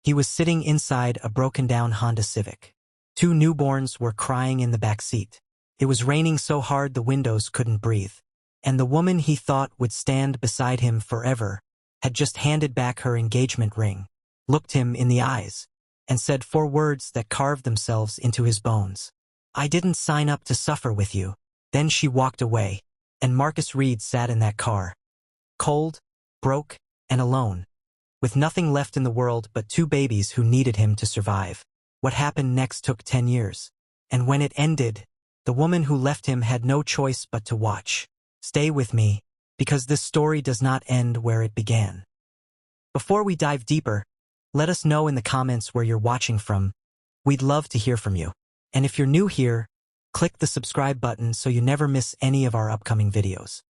He was sitting inside a broken-down Honda Civic. Two newborns were crying in the back seat. It was raining so hard the windows couldn't breathe. And the woman he thought would stand beside him forever had just handed back her engagement ring, looked him in the eyes, and said 4 words that carved themselves into his bones. "I didn't sign up to suffer with you." Then she walked away, and Marcus Reed sat in that car. Cold, broke, and alone, with nothing left in the world but 2 babies who needed him to survive. What happened next took 10 years. And when it ended, the woman who left him had no choice but to watch. Stay with me, because this story does not end where it began. Before we dive deeper, let us know in the comments where you're watching from. We'd love to hear from you. And if you're new here, click the subscribe button so you never miss any of our upcoming videos.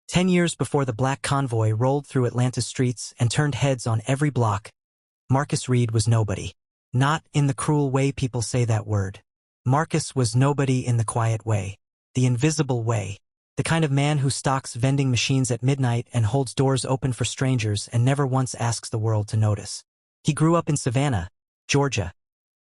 10 years before the black convoy rolled through Atlanta's streets and turned heads on every block, Marcus Reed was nobody. Not in the cruel way people say that word. Marcus was nobody in the quiet way, the invisible way, the kind of man who stocks vending machines at midnight and holds doors open for strangers and never once asks the world to notice. He grew up in Savannah, Georgia,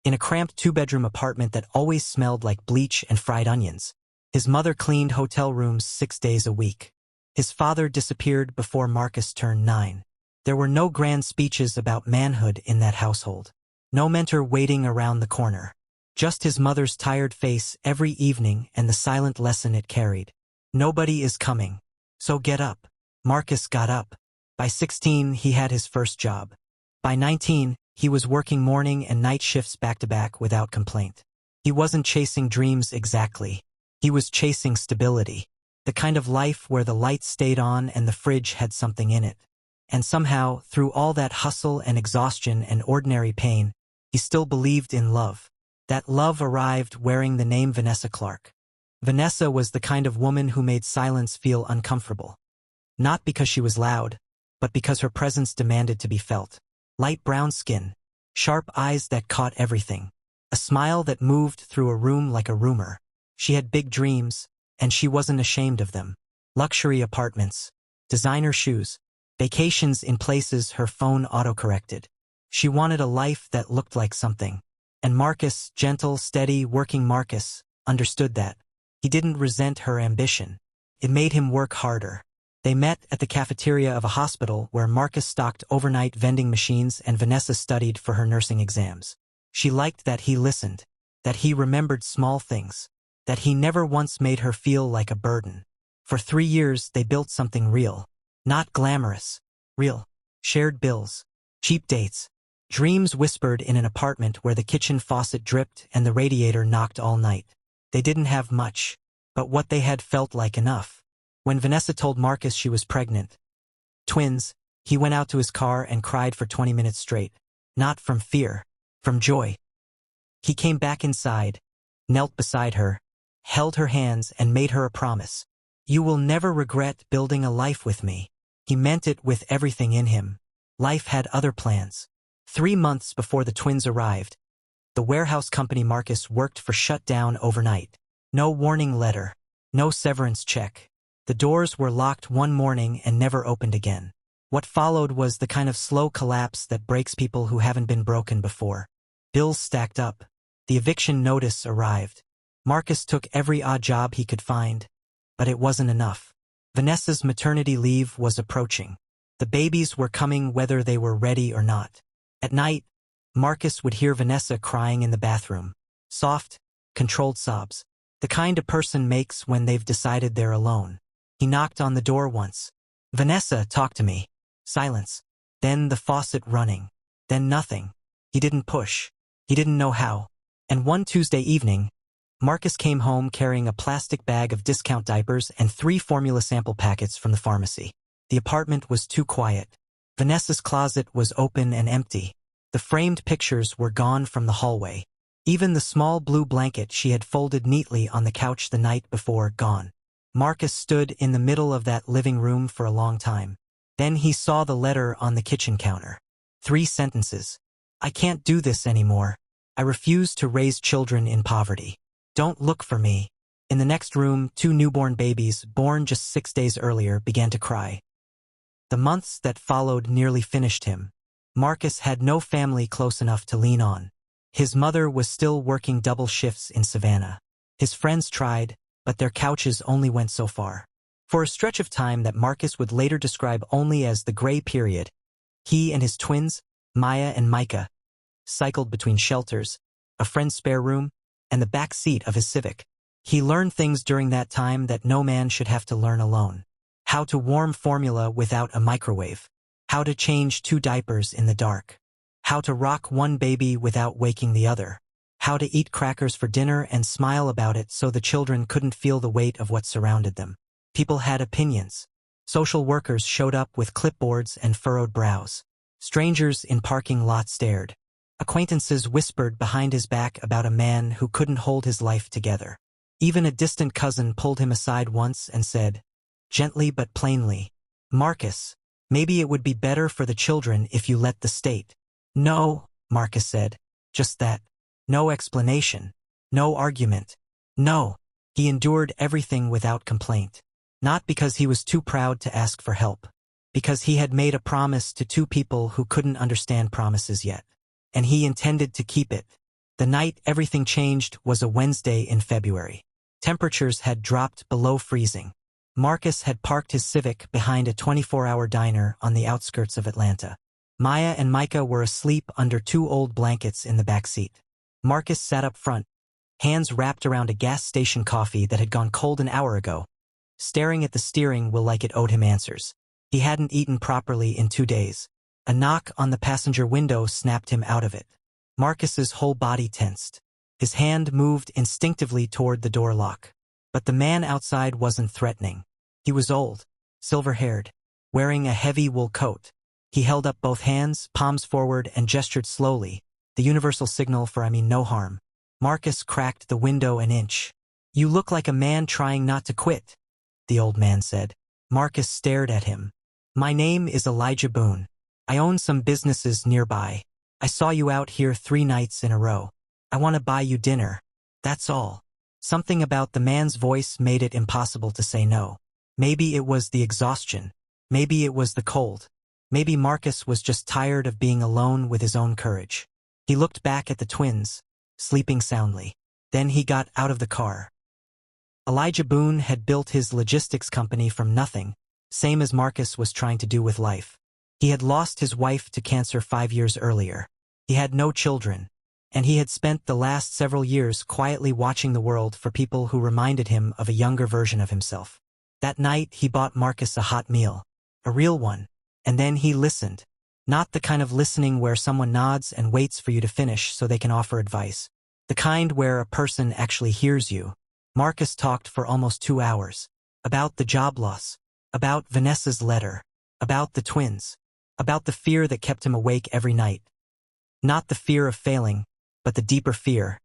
in a cramped 2-bedroom apartment that always smelled like bleach and fried onions. His mother cleaned hotel rooms 6 days a week. His father disappeared before Marcus turned 9. There were no grand speeches about manhood in that household. No mentor waiting around the corner. Just his mother's tired face every evening and the silent lesson it carried. Nobody is coming, so get up. Marcus got up. By 16, he had his first job. By 19, he was working morning and night shifts back-to-back without complaint. He wasn't chasing dreams exactly. He was chasing stability. The kind of life where the lights stayed on and the fridge had something in it. And somehow, through all that hustle and exhaustion and ordinary pain, he still believed in love. That love arrived wearing the name Vanessa Clark. Vanessa was the kind of woman who made silence feel uncomfortable. Not because she was loud, but because her presence demanded to be felt. Light brown skin, sharp eyes that caught everything, a smile that moved through a room like a rumor. She had big dreams, and she wasn't ashamed of them. Luxury apartments, designer shoes, vacations in places her phone autocorrected. She wanted a life that looked like something. And Marcus, gentle, steady, working Marcus, understood that. He didn't resent her ambition. It made him work harder. They met at the cafeteria of a hospital where Marcus stocked overnight vending machines and Vanessa studied for her nursing exams. She liked that he listened, that he remembered small things, that he never once made her feel like a burden. For 3 years, they built something real. Not glamorous. Real. Shared bills. Cheap dates. Dreams whispered in an apartment where the kitchen faucet dripped and the radiator knocked all night. They didn't have much, but what they had felt like enough. When Vanessa told Marcus she was pregnant, twins, he went out to his car and cried for 20 minutes straight. Not from fear, from joy. He came back inside, knelt beside her, held her hands and made her a promise. "You will never regret building a life with me." He meant it with everything in him. Life had other plans. 3 months before the twins arrived, the warehouse company Marcus worked for shut down overnight. No warning letter. No severance check. The doors were locked one morning and never opened again. What followed was the kind of slow collapse that breaks people who haven't been broken before. Bills stacked up. The eviction notice arrived. Marcus took every odd job he could find, but it wasn't enough. Vanessa's maternity leave was approaching. The babies were coming whether they were ready or not. At night, Marcus would hear Vanessa crying in the bathroom. Soft, controlled sobs. The kind a person makes when they've decided they're alone. He knocked on the door once. "Vanessa, talk to me." Silence. Then the faucet running. Then nothing. He didn't push. He didn't know how. And one Tuesday evening, Marcus came home carrying a plastic bag of discount diapers and 3 formula sample packets from the pharmacy. The apartment was too quiet. Vanessa's closet was open and empty. The framed pictures were gone from the hallway. Even the small blue blanket she had folded neatly on the couch the night before, gone. Marcus stood in the middle of that living room for a long time. Then he saw the letter on the kitchen counter. 3 sentences. "I can't do this anymore. I refuse to raise children in poverty. Don't look for me." In the next room, 2 newborn babies, born just 6 days earlier, began to cry. The months that followed nearly finished him. Marcus had no family close enough to lean on. His mother was still working double shifts in Savannah. His friends tried, but their couches only went so far. For a stretch of time that Marcus would later describe only as the gray period, he and his twins, Maya and Micah, cycled between shelters, a friend's spare room, and the back seat of his Civic. He learned things during that time that no man should have to learn alone. How to warm formula without a microwave. How to change 2 diapers in the dark. How to rock one baby without waking the other. How to eat crackers for dinner and smile about it so the children couldn't feel the weight of what surrounded them. People had opinions. Social workers showed up with clipboards and furrowed brows. Strangers in parking lots stared. Acquaintances whispered behind his back about a man who couldn't hold his life together. Even a distant cousin pulled him aside once and said, gently but plainly, "Marcus, maybe it would be better for the children if you let the state." "No," Marcus said, "just that. No explanation. No argument. No." He endured everything without complaint. Not because he was too proud to ask for help. Because he had made a promise to 2 people who couldn't understand promises yet. And he intended to keep it. The night everything changed was a Wednesday in February. Temperatures had dropped below freezing. Marcus had parked his Civic behind a 24-hour diner on the outskirts of Atlanta. Maya and Micah were asleep under 2 old blankets in the back seat. Marcus sat up front, hands wrapped around a gas station coffee that had gone cold an hour ago, staring at the steering wheel like it owed him answers. He hadn't eaten properly in 2 days. A knock on the passenger window snapped him out of it. Marcus's whole body tensed. His hand moved instinctively toward the door lock. But the man outside wasn't threatening. He was old, silver-haired, wearing a heavy wool coat. He held up both hands, palms forward, and gestured slowly, the universal signal for no harm. Marcus cracked the window an inch. "You look like a man trying not to quit," the old man said. Marcus stared at him. "My name is Elijah Boone. I own some businesses nearby. I saw you out here 3 nights in a row. I want to buy you dinner. That's all." Something about the man's voice made it impossible to say no. Maybe it was the exhaustion. Maybe it was the cold. Maybe Marcus was just tired of being alone with his own courage. He looked back at the twins, sleeping soundly. Then he got out of the car. Elijah Boone had built his logistics company from nothing, same as Marcus was trying to do with life. He had lost his wife to cancer 5 years earlier. He had no children, and he had spent the last several years quietly watching the world for people who reminded him of a younger version of himself. That night he bought Marcus a hot meal, a real one, and then he listened. Not the kind of listening where someone nods and waits for you to finish so they can offer advice. The kind where a person actually hears you. Marcus talked for almost 2 hours. About the job loss. About Vanessa's letter. About the twins. About the fear that kept him awake every night. Not the fear of failing, but the deeper fear.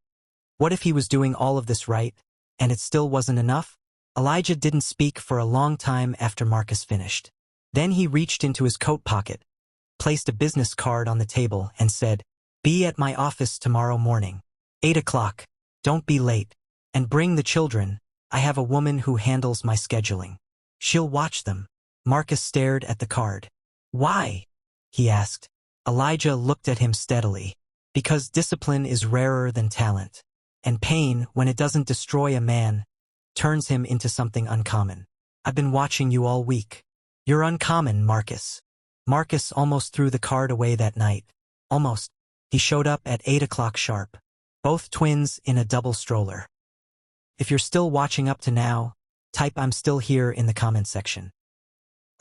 What if he was doing all of this right, and it still wasn't enough? Elijah didn't speak for a long time after Marcus finished. Then he reached into his coat pocket, placed a business card on the table, and said, "Be at my office tomorrow morning. 8 o'clock. Don't be late. And bring the children. I have a woman who handles my scheduling. She'll watch them." Marcus stared at the card. "Why?" he asked. Elijah looked at him steadily. "Because discipline is rarer than talent. And pain, when it doesn't destroy a man, turns him into something uncommon. I've been watching you all week. You're uncommon, Marcus." Marcus almost threw the card away that night. Almost. He showed up at 8 o'clock sharp. Both twins in a double stroller. If you're still watching up to now, type "I'm still here" in the comment section.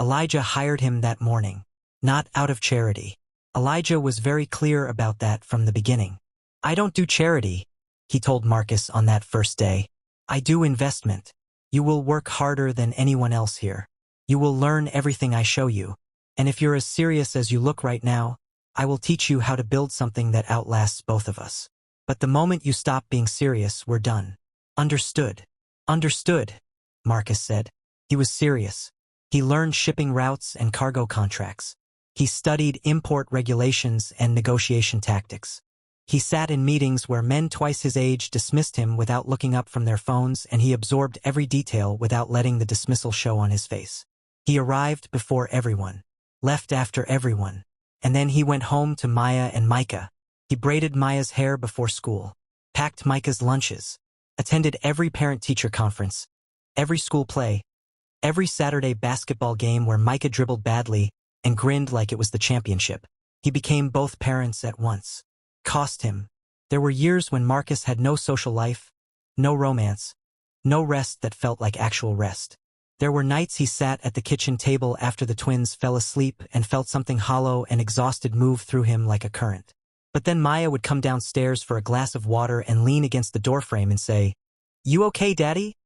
Elijah hired him that morning. Not out of charity. Elijah was very clear about that from the beginning. "I don't do charity," he told Marcus on that first day. "I do investment. You will work harder than anyone else here. You will learn everything I show you. And if you're as serious as you look right now, I will teach you how to build something that outlasts both of us. But the moment you stop being serious, we're done." "Understood." "Understood," Marcus said. He was serious. He learned shipping routes and cargo contracts. He studied import regulations and negotiation tactics. He sat in meetings where men twice his age dismissed him without looking up from their phones, and he absorbed every detail without letting the dismissal show on his face. He arrived before everyone, left after everyone, And then he went home to Maya and Micah. He braided Maya's hair before school, packed Micah's lunches, attended every parent-teacher conference, every school play, every Saturday basketball game where Micah dribbled badly and grinned like it was the championship. He became both parents at once. Cost him. There were years when Marcus had no social life, no romance, no rest that felt like actual rest. There were nights he sat at the kitchen table after the twins fell asleep and felt something hollow and exhausted move through him like a current. But then Maya would come downstairs for a glass of water and lean against the doorframe and say, "You okay, Daddy?"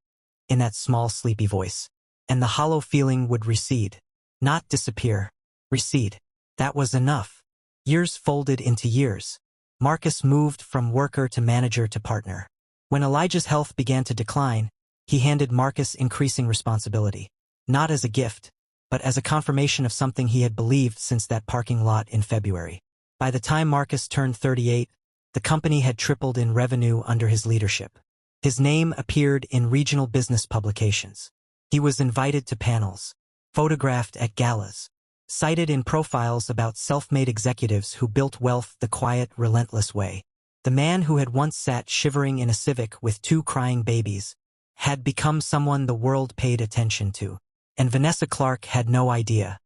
in that small, sleepy voice. And the hollow feeling would recede. Not disappear. Recede. That was enough. Years folded into years. Marcus moved from worker to manager to partner. When Elijah's health began to decline, he handed Marcus increasing responsibility. Not as a gift, but as a confirmation of something he had believed since that parking lot in February. By the time Marcus turned 38, the company had tripled in revenue under his leadership. His name appeared in regional business publications. He was invited to panels, photographed at galas, cited in profiles about self-made executives who built wealth the quiet, relentless way. The man who had once sat shivering in a Civic with 2 crying babies had become someone the world paid attention to. And Vanessa Clark had no idea.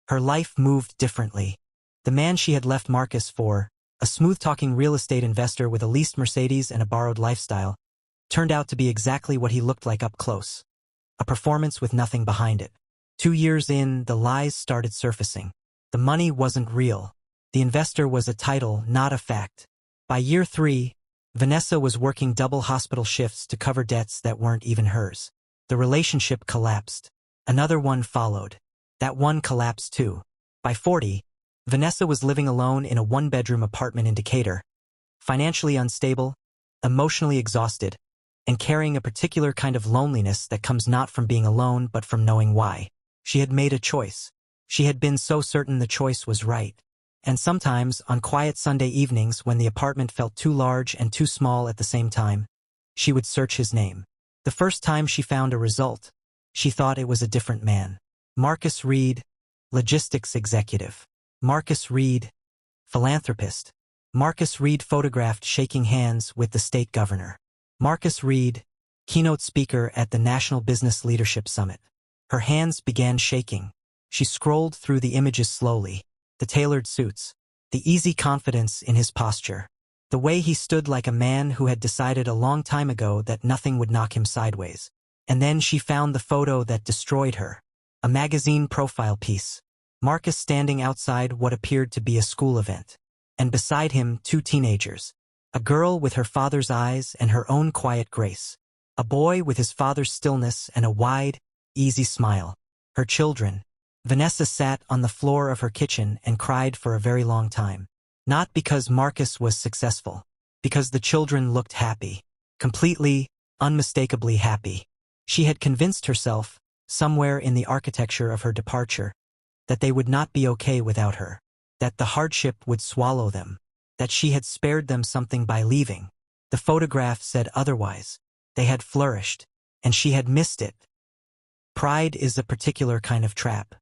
Her life moved differently. The man she had left Marcus for, a smooth-talking real estate investor with a leased Mercedes and a borrowed lifestyle, turned out to be exactly what he looked like up close. A performance with nothing behind it. 2 years in, the lies started surfacing. The money wasn't real. The investor was a title, not a fact. By year 3, Vanessa was working double hospital shifts to cover debts that weren't even hers. The relationship collapsed. Another one followed. That one collapsed too. By 40, Vanessa was living alone in a 1-bedroom apartment in Decatur, financially unstable, emotionally exhausted, and carrying a particular kind of loneliness that comes not from being alone but from knowing why. She had made a choice. She had been so certain the choice was right. And sometimes, on quiet Sunday evenings when the apartment felt too large and too small at the same time, she would search his name. The first time she found a result, she thought it was a different man. Marcus Reed, logistics executive. Marcus Reed, philanthropist. Marcus Reed photographed shaking hands with the state governor. Marcus Reed, keynote speaker at the National Business Leadership Summit. Her hands began shaking. She scrolled through the images slowly. The tailored suits, the easy confidence in his posture, the way he stood like a man who had decided a long time ago that nothing would knock him sideways. And then she found the photo that destroyed her. A magazine profile piece. Marcus standing outside what appeared to be a school event. And beside him, 2 teenagers. A girl with her father's eyes and her own quiet grace. A boy with his father's stillness and a wide, easy smile. Her children. Vanessa sat on the floor of her kitchen and cried for a very long time. Not because Marcus was successful. Because the children looked happy. Completely, unmistakably happy. She had convinced herself, somewhere in the architecture of her departure, that they would not be okay without her. That the hardship would swallow them. That she had spared them something by leaving. The photograph said otherwise. They had flourished, and she had missed it. Pride is a particular kind of trap.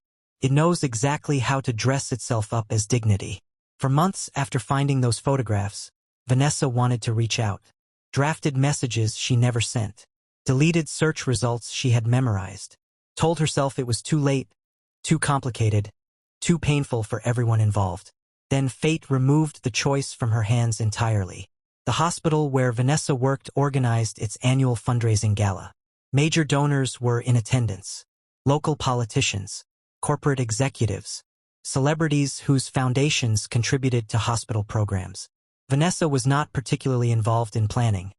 It knows exactly how to dress itself up as dignity. For months after finding those photographs, Vanessa wanted to reach out. Drafted messages she never sent. Deleted search results she had memorized. Told herself it was too late, too complicated, too painful for everyone involved. Then fate removed the choice from her hands entirely. The hospital where Vanessa worked organized its annual fundraising gala. Major donors were in attendance. Local politicians, corporate executives, celebrities whose foundations contributed to hospital programs. Vanessa was not particularly involved in planning.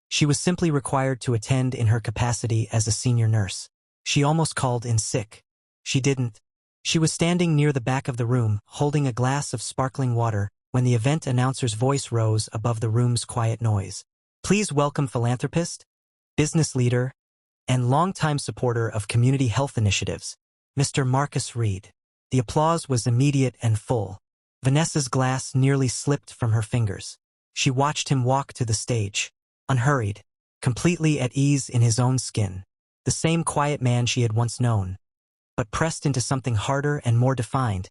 She was simply required to attend in her capacity as a senior nurse. She almost called in sick. She didn't. She was standing near the back of the room, holding a glass of sparkling water, when the event announcer's voice rose above the room's quiet noise. Please welcome philanthropist, business leader, and longtime supporter of community health initiatives, Mr. Marcus Reed. The applause was immediate and full. Vanessa's glass nearly slipped from her fingers. She watched him walk to the stage, unhurried, completely at ease in his own skin. The same quiet man she had once known, but pressed into something harder and more defined,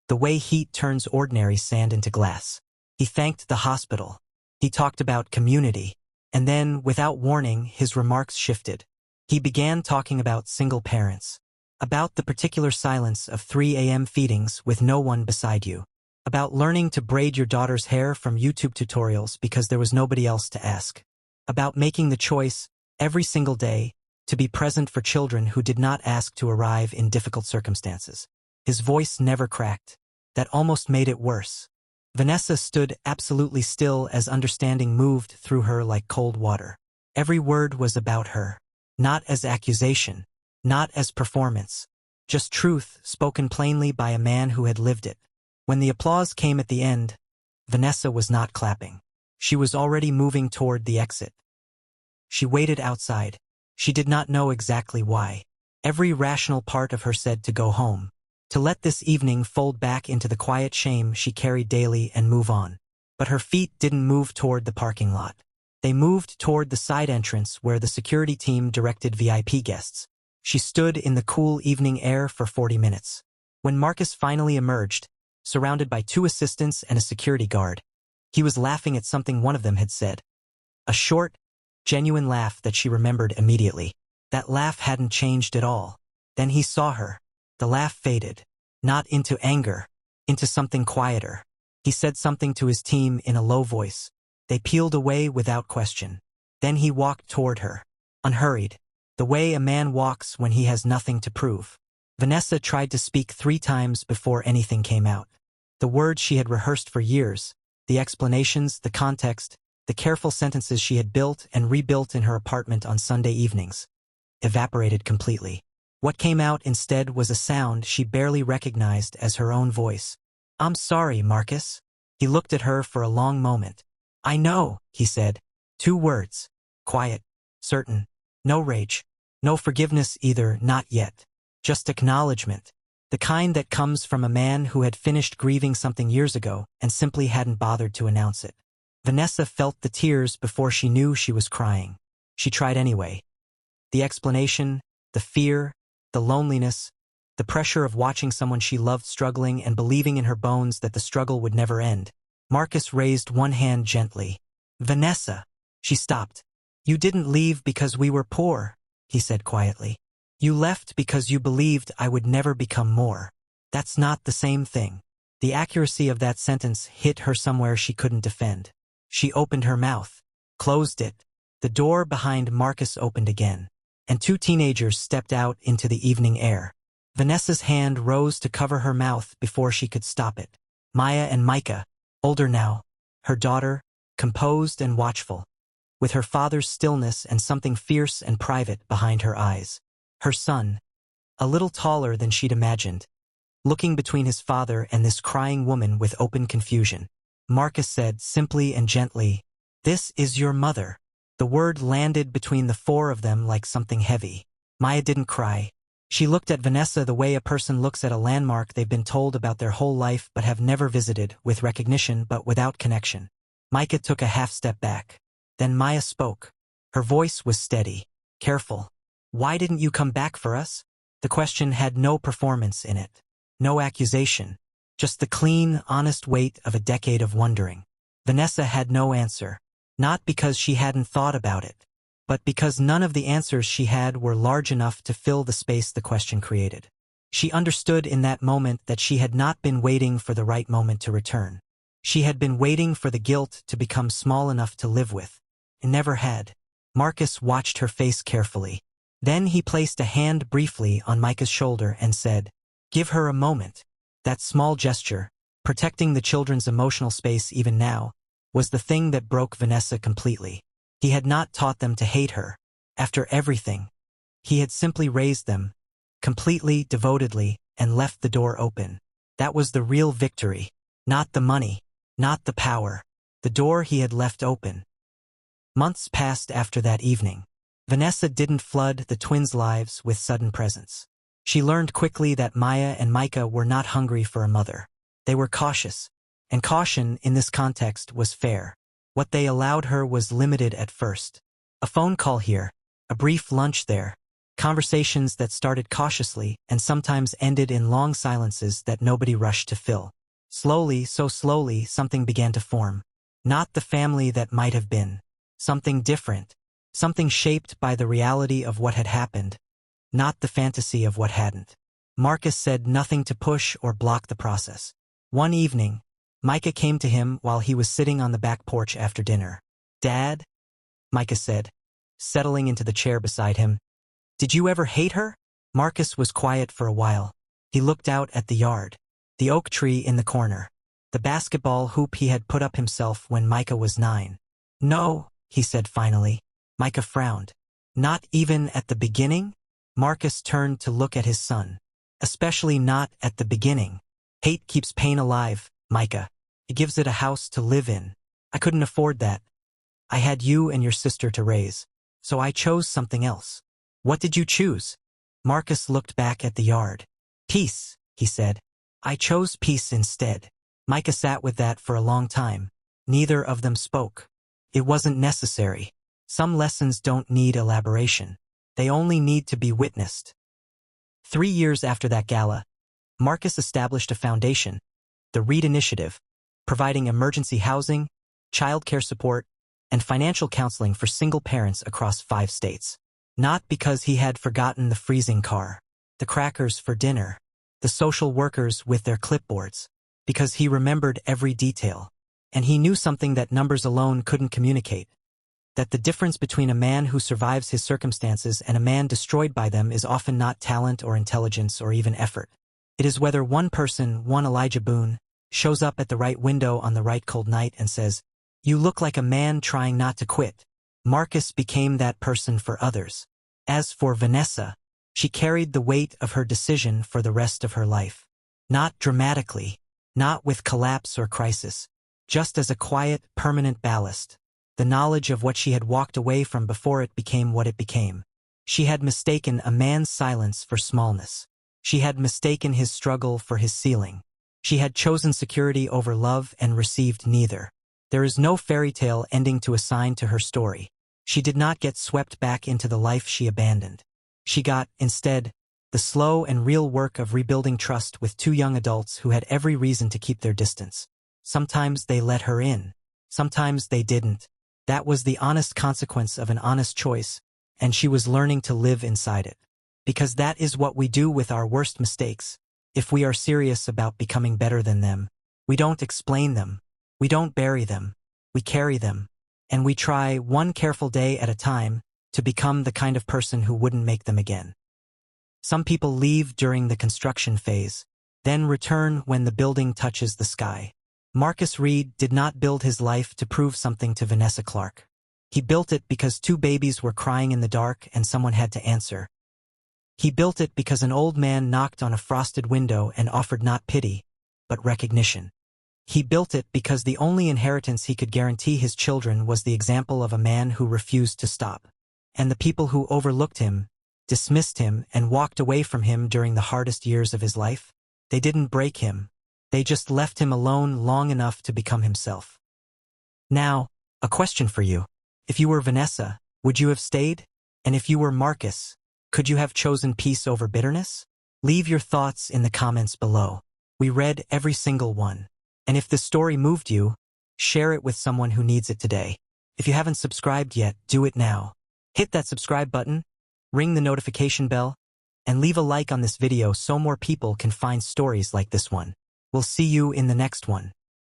the way heat turns ordinary sand into glass. He thanked the hospital. He talked about community. And then, without warning, his remarks shifted. He began talking about single parents. About the particular silence of 3 a.m. feedings with no one beside you. About learning to braid your daughter's hair from YouTube tutorials because there was nobody else to ask. About making the choice, every single day, to be present for children who did not ask to arrive in difficult circumstances. His voice never cracked. That almost made it worse. Vanessa stood absolutely still as understanding moved through her like cold water. Every word was about her. Not as accusation. Not as performance. Just truth spoken plainly by a man who had lived it. When the applause came at the end, Vanessa was not clapping. She was already moving toward the exit. She waited outside. She did not know exactly why. Every rational part of her said to go home. To let this evening fold back into the quiet shame she carried daily and move on. But her feet didn't move toward the parking lot. They moved toward the side entrance where the security team directed VIP guests. She stood in the cool evening air for 40 minutes. When Marcus finally emerged, surrounded by 2 assistants and a security guard, he was laughing at something one of them had said. A short, genuine laugh that she remembered immediately. That laugh hadn't changed at all. Then he saw her. The laugh faded. Not into anger, into something quieter. He said something to his team in a low voice. They peeled away without question. Then he walked toward her. Unhurried. The way a man walks when he has nothing to prove. Vanessa tried to speak 3 times before anything came out. The words she had rehearsed for years, the explanations, the context, the careful sentences she had built and rebuilt in her apartment on Sunday evenings, evaporated completely. What came out instead was a sound she barely recognized as her own voice. "I'm sorry, Marcus." He looked at her for a long moment. "I know," he said. 2 words. Quiet. Certain. No rage. No forgiveness either, not yet. Just acknowledgement. The kind that comes from a man who had finished grieving something years ago and simply hadn't bothered to announce it. Vanessa felt the tears before she knew she was crying. She tried anyway. The explanation, the fear, the loneliness, the pressure of watching someone she loved struggling and believing in her bones that the struggle would never end. Marcus raised one hand gently. "Vanessa." She stopped. "You didn't leave because we were poor," he said quietly. "You left because you believed I would never become more. That's not the same thing." The accuracy of that sentence hit her somewhere she couldn't defend. She opened her mouth, closed it. The door behind Marcus opened again, and 2 teenagers stepped out into the evening air. Vanessa's hand rose to cover her mouth before she could stop it. Maya and Micah, older now, her daughter, composed and watchful, with her father's stillness and something fierce and private behind her eyes. Her son, a little taller than she'd imagined, looking between his father and this crying woman with open confusion. Marcus said simply and gently, "This is your mother." The word landed between the 4 of them like something heavy. Maya didn't cry. She looked at Vanessa the way a person looks at a landmark they've been told about their whole life but have never visited, with recognition but without connection. Micah took a half step back. Then Maya spoke. Her voice was steady, careful. "Why didn't you come back for us?" The question had no performance in it. No accusation. Just the clean, honest weight of a decade of wondering. Vanessa had no answer. Not because she hadn't thought about it, but because none of the answers she had were large enough to fill the space the question created. She understood in that moment that she had not been waiting for the right moment to return. She had been waiting for the guilt to become small enough to live with. It never had. Marcus watched her face carefully. Then he placed a hand briefly on Micah's shoulder and said, "Give her a moment." That small gesture, protecting the children's emotional space even now, was the thing that broke Vanessa completely. He had not taught them to hate her. After everything, he had simply raised them, completely, devotedly, and left the door open. That was the real victory. Not the money, not the power. The door he had left open. Months passed after that evening. Vanessa didn't flood the twins' lives with sudden presence. She learned quickly that Maya and Micah were not hungry for a mother. They were cautious, and caution in this context was fair. What they allowed her was limited at first. A phone call here, a brief lunch there, Conversations that started cautiously and sometimes ended in long silences that nobody rushed to fill. Slowly, so slowly, something began to form. Not the family that might have been. Something different. Something shaped by the reality of what had happened, not the fantasy of what hadn't. Marcus said nothing to push or block the process. One evening, Micah came to him while he was sitting on the back porch after dinner. "Dad?" Micah said, settling into the chair beside him. "Did you ever hate her?" Marcus was quiet for a while. He looked out at the yard, the oak tree in the corner, the basketball hoop he had put up himself when Micah was 9. "No," he said finally. Micah frowned. "Not even at the beginning?" Marcus turned to look at his son. "Especially not at the beginning. Hate keeps pain alive, Micah. It gives it a house to live in. I couldn't afford that. I had you and your sister to raise, so I chose something else." "What did you choose?" Marcus looked back at the yard. "Peace," he said. "I chose peace instead." Micah sat with that for a long time. Neither of them spoke. It wasn't necessary. Some lessons don't need elaboration. They only need to be witnessed. 3 years after that gala, Marcus established a foundation, the READ Initiative, providing emergency housing, childcare support, and financial counseling for single parents across 5 states. Not because he had forgotten the freezing car, the crackers for dinner, the social workers with their clipboards, because he remembered every detail. And he knew something that numbers alone couldn't communicate. That the difference between a man who survives his circumstances and a man destroyed by them is often not talent or intelligence or even effort. It is whether one person, one Elijah Boone, shows up at the right window on the right cold night and says, "You look like a man trying not to quit." Marcus became that person for others. As for Vanessa, she carried the weight of her decision for the rest of her life. Not dramatically, not with collapse or crisis, just as a quiet, permanent ballast. The knowledge of what she had walked away from before it became what it became. She had mistaken a man's silence for smallness. She had mistaken his struggle for his ceiling. She had chosen security over love and received neither. There is no fairy tale ending to assign to her story. She did not get swept back into the life she abandoned. She got, instead, the slow and real work of rebuilding trust with 2 young adults who had every reason to keep their distance. Sometimes they let her in. Sometimes they didn't. That was the honest consequence of an honest choice, and she was learning to live inside it. Because that is what we do with our worst mistakes. If we are serious about becoming better than them, we don't explain them. We don't bury them. We carry them. And we try, one careful day at a time, to become the kind of person who wouldn't make them again. Some people leave during the construction phase, then return when the building touches the sky. Marcus Reed did not build his life to prove something to Vanessa Clark. He built it because 2 babies were crying in the dark and someone had to answer. He built it because an old man knocked on a frosted window and offered not pity, but recognition. He built it because the only inheritance he could guarantee his children was the example of a man who refused to stop. And the people who overlooked him, dismissed him, and walked away from him during the hardest years of his life, they didn't break him. They just left him alone long enough to become himself. Now, a question for you. If you were Vanessa, would you have stayed? And if you were Marcus, could you have chosen peace over bitterness? Leave your thoughts in the comments below. We read every single one. And if this story moved you, share it with someone who needs it today. If you haven't subscribed yet, do it now. Hit that subscribe button, ring the notification bell, and leave a like on this video so more people can find stories like this one. We'll see you in the next one.